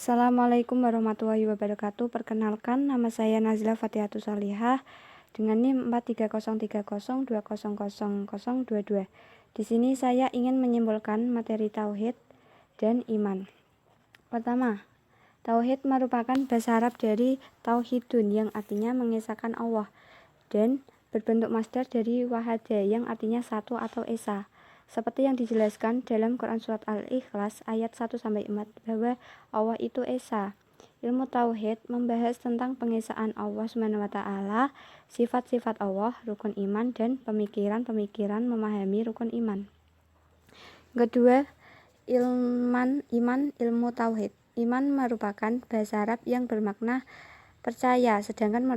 Assalamualaikum warahmatullahi wabarakatuh. Perkenalkan, nama saya Nazila Fatihatus Salihah dengan NIM 430302000022. Di sini saya ingin menyimpulkan materi tauhid dan iman. Pertama, tauhid merupakan bahasa Arab dari tauhidun yang artinya mengesahkan Allah dan berbentuk masdar dari wahada yang artinya satu atau esa. Seperti yang dijelaskan dalam Quran Surat Al-Ikhlas ayat 1-4 bahwa Allah itu esa. Ilmu tauhid membahas tentang pengesaan Allah SWT, sifat-sifat Allah, rukun iman, dan pemikiran-pemikiran memahami rukun iman. Kedua, ilmu tauhid. Iman merupakan bahasa Arab yang bermakna percaya, sedangkan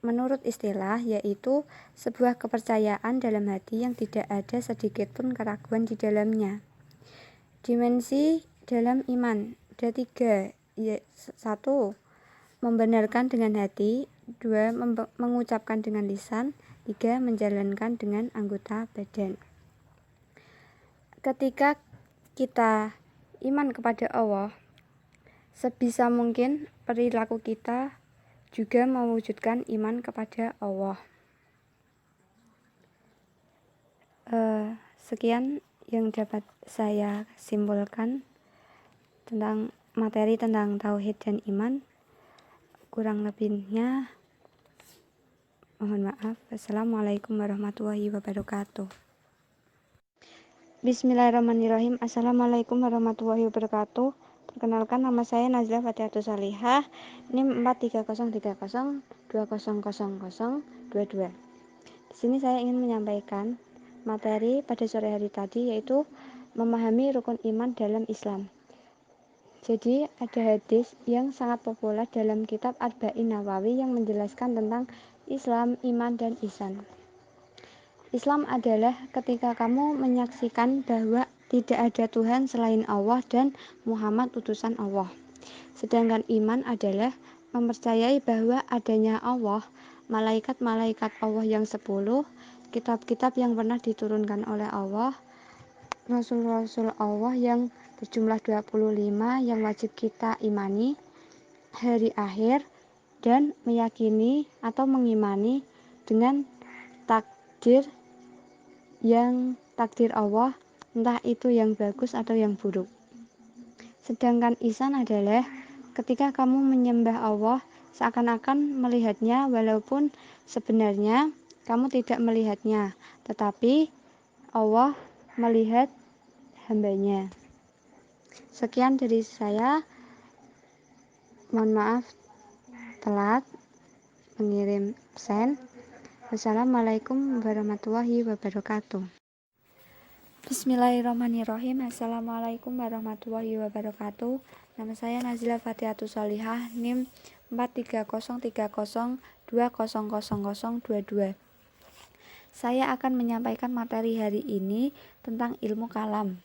menurut istilah yaitu sebuah kepercayaan dalam hati yang tidak ada sedikit pun keraguan di dalamnya. Dimensi dalam iman ada 3, 1. Membenarkan dengan hati, 2. Mengucapkan dengan lisan, 3. Menjalankan dengan anggota badan. Ketika kita iman kepada Allah, sebisa mungkin perilaku kita juga mewujudkan iman kepada Allah. Sekian yang dapat saya simpulkan tentang materi tentang tauhid dan iman. Kurang lebihnya mohon maaf. Wassalamualaikum warahmatullahi wabarakatuh. Bismillahirrahmanirrahim. Assalamualaikum warahmatullahi wabarakatuh. Perkenalkan, nama saya Nazila Fatihatus Salihah, NIM 430300200022. Di sini saya ingin menyampaikan materi pada sore hari tadi, yaitu memahami rukun iman dalam Islam. Jadi ada hadis yang sangat populer dalam kitab Arba'in Nawawi yang menjelaskan tentang Islam, iman, dan ihsan. Islam adalah ketika kamu menyaksikan bahwa tidak ada Tuhan selain Allah dan Muhammad utusan Allah. Sedangkan iman adalah mempercayai bahwa adanya Allah, malaikat-malaikat Allah yang 10, kitab-kitab yang pernah diturunkan oleh Allah, Rasul-Rasul Allah yang berjumlah 25 yang wajib kita imani, hari akhir, dan meyakini atau mengimani dengan takdir Allah, entah itu yang bagus atau yang buruk. Sedangkan ihsan adalah ketika kamu menyembah Allah seakan-akan melihatnya, walaupun sebenarnya kamu tidak melihatnya, tetapi Allah melihat hambanya. Sekian dari saya. Mohon maaf telat mengirim pesan. Wassalamualaikum warahmatullahi wabarakatuh. Bismillahirrahmanirrahim. Assalamualaikum warahmatullahi wabarakatuh. Nama saya Nazila Fatihatus Salihah, NIM 430300200022. Saya akan menyampaikan materi hari ini tentang ilmu kalam.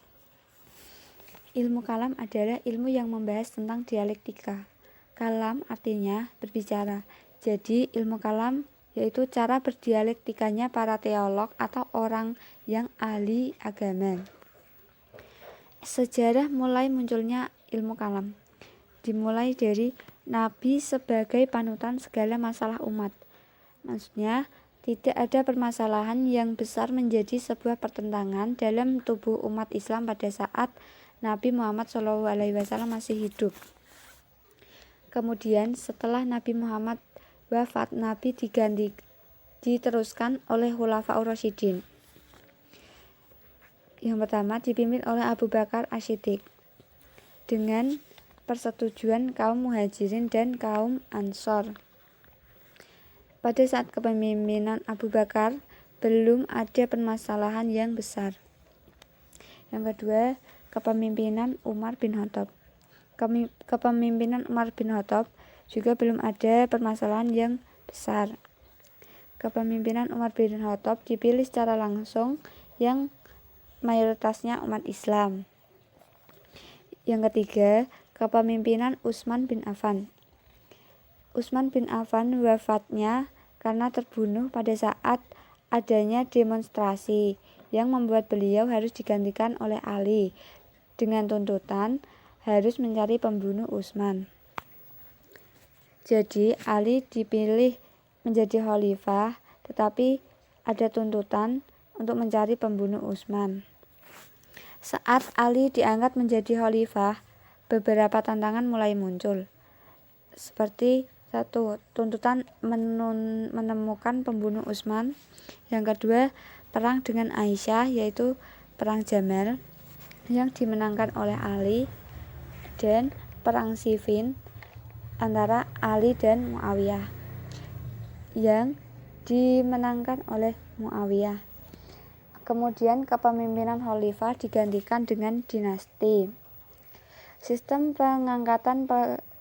Ilmu kalam adalah ilmu yang membahas tentang dialektika. Kalam artinya berbicara. Jadi ilmu kalam yaitu cara berdialektikanya para teolog atau orang yang ahli agama. Sejarah mulai munculnya ilmu kalam dimulai dari Nabi sebagai panutan segala masalah umat. Maksudnya, tidak ada permasalahan yang besar menjadi sebuah pertentangan dalam tubuh umat Islam pada saat Nabi Muhammad SAW masih hidup. Kemudian setelah Nabi Muhammad wafat, Nabi diteruskan oleh Khulafaur Rasyidin. Yang pertama dipimpin oleh Abu Bakar As-Siddiq dengan persetujuan kaum Muhajirin dan kaum Ansor. Pada saat kepemimpinan Abu Bakar belum ada permasalahan yang besar. Yang kedua, kepemimpinan Umar bin Khattab. Kepemimpinan Umar bin Khattab juga belum ada permasalahan yang besar. Kepemimpinan Umar bin Khattab dipilih secara langsung yang mayoritasnya umat Islam. Yang ketiga, kepemimpinan Utsman bin Affan. Utsman bin Affan wafatnya karena terbunuh pada saat adanya demonstrasi yang membuat beliau harus digantikan oleh Ali dengan tuntutan harus mencari pembunuh Utsman. Jadi Ali dipilih menjadi khalifah, tetapi ada tuntutan untuk mencari pembunuh Utsman. Saat Ali diangkat menjadi khalifah, beberapa tantangan mulai muncul. Seperti 1. Tuntutan menemukan pembunuh Utsman. Yang kedua, perang dengan Aisyah, yaitu perang Jamal yang dimenangkan oleh Ali, dan perang Siffin antara Ali dan Muawiyah yang dimenangkan oleh Muawiyah. Kemudian kepemimpinan khalifah digantikan dengan dinasti. Sistem pengangkatan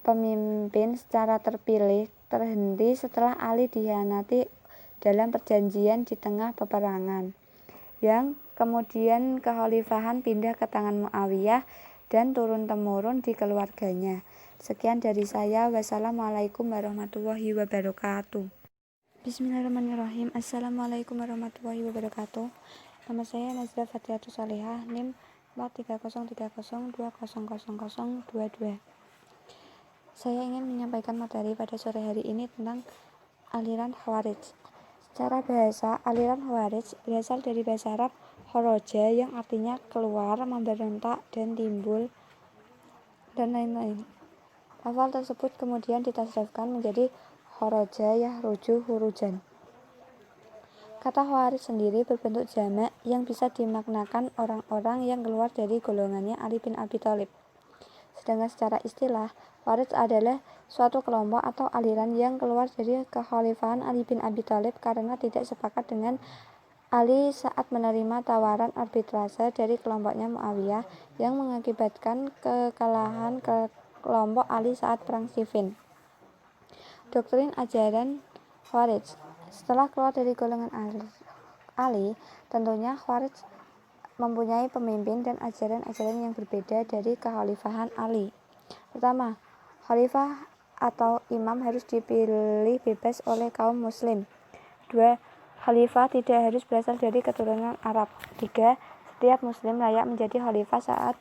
pemimpin secara terpilih terhenti setelah Ali dikhianati dalam perjanjian di tengah peperangan, yang kemudian kekhalifahan pindah ke tangan Muawiyah dan turun-temurun di keluarganya. Sekian dari saya. Wassalamualaikum warahmatullahi wabarakatuh. Bismillahirrahmanirrahim. Assalamualaikum warahmatullahi wabarakatuh. Nama saya Nazla Fatihatus Salihah, NIM 43030200022. Saya ingin menyampaikan materi pada sore hari ini tentang aliran Khawarij. Secara bahasa, aliran Khawarij berasal dari bahasa Arab kharaja, yang artinya keluar, memberontak, dan timbul, dan lain-lain. Lafal tersebut kemudian ditasrifkan menjadi kharaja yahruju hurujan. Kata Khawarij sendiri berbentuk jamak yang bisa dimaknakan orang-orang yang keluar dari golongannya Ali bin Abi Thalib. Sedangkan secara istilah, Khawarij adalah suatu kelompok atau aliran yang keluar dari kekhalifahan Ali bin Abi Thalib karena tidak sepakat dengan Ali saat menerima tawaran arbitrase dari kelompoknya Muawiyah yang mengakibatkan kekalahan kelompok Ali saat perang Siffin. Doktrin ajaran Khawarij. Setelah keluar dari golongan Ali, tentunya Khawarij mempunyai pemimpin dan ajaran-ajaran yang berbeda dari kekhalifahan Ali. Pertama, khalifah atau imam harus dipilih bebas oleh kaum muslim. 2. Khalifah tidak harus berasal dari keturunan Arab. 3. Setiap muslim layak menjadi khalifah saat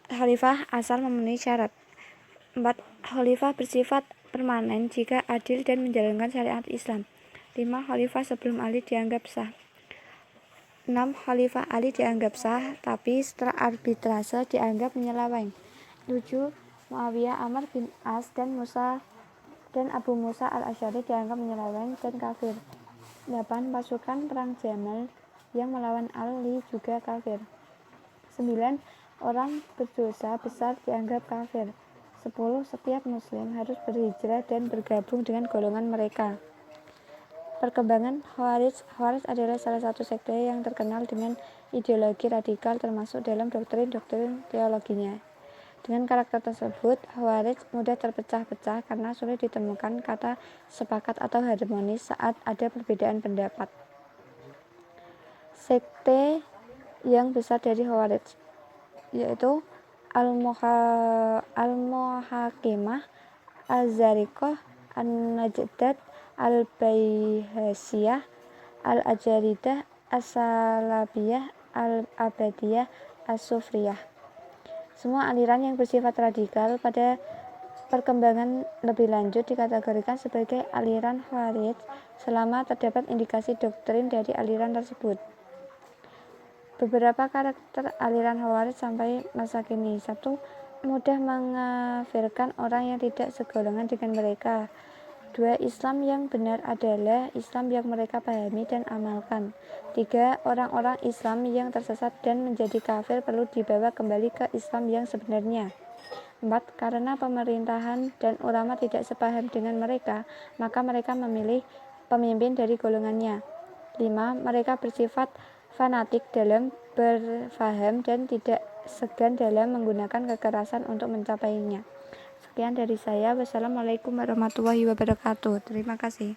khalifah asal memenuhi syarat. 4. Khalifah bersifat permanen jika adil dan menjalankan syariat Islam. 5. Khalifah sebelum Ali dianggap sah. 6. Khalifah Ali dianggap sah, tapi setelah arbitrase dianggap menyeleweng. 7. Muawiyah, Amr bin As, dan Abu Musa al-Asy'ari dianggap menyeleweng dan kafir. 8. Pasukan perang Jamal yang melawan Ali juga kafir. 9. Orang berdosa besar dianggap kafir. 10. Setiap muslim harus berhijrah dan bergabung dengan golongan mereka. Perkembangan Khawarij adalah salah satu sekte yang terkenal dengan ideologi radikal termasuk dalam doktrin-doktrin teologinya. Dengan karakter tersebut, Khawarij mudah terpecah-pecah karena sulit ditemukan kata sepakat atau harmonis saat ada perbedaan pendapat. Sekte yang besar dari Khawarij yaitu Al-Muhakimah, Al-Zariqah, An-Najdat, Al-Baihasiyah, Al-Ajaridah, As-Salabiyah, Al-Abadiyah, As-Sufriyah. Semua aliran yang bersifat radikal pada perkembangan lebih lanjut dikategorikan sebagai aliran Khawarij selama terdapat indikasi doktrin dari aliran tersebut. Beberapa karakter aliran Khawarij sampai masa kini. 1. Mudah mengafirkan orang yang tidak segolongan dengan mereka. 2. Islam yang benar adalah Islam yang mereka pahami dan amalkan. 3. Orang-orang Islam yang tersesat dan menjadi kafir perlu dibawa kembali ke Islam yang sebenarnya. 4. Karena pemerintahan dan ulama tidak sepaham dengan mereka, maka mereka memilih pemimpin dari golongannya. 5. Mereka bersifat fanatik dalam berfaham dan tidak segan dalam menggunakan kekerasan untuk mencapainya. Sekian dari saya. Wassalamualaikum warahmatullahi wabarakatuh. Terima kasih.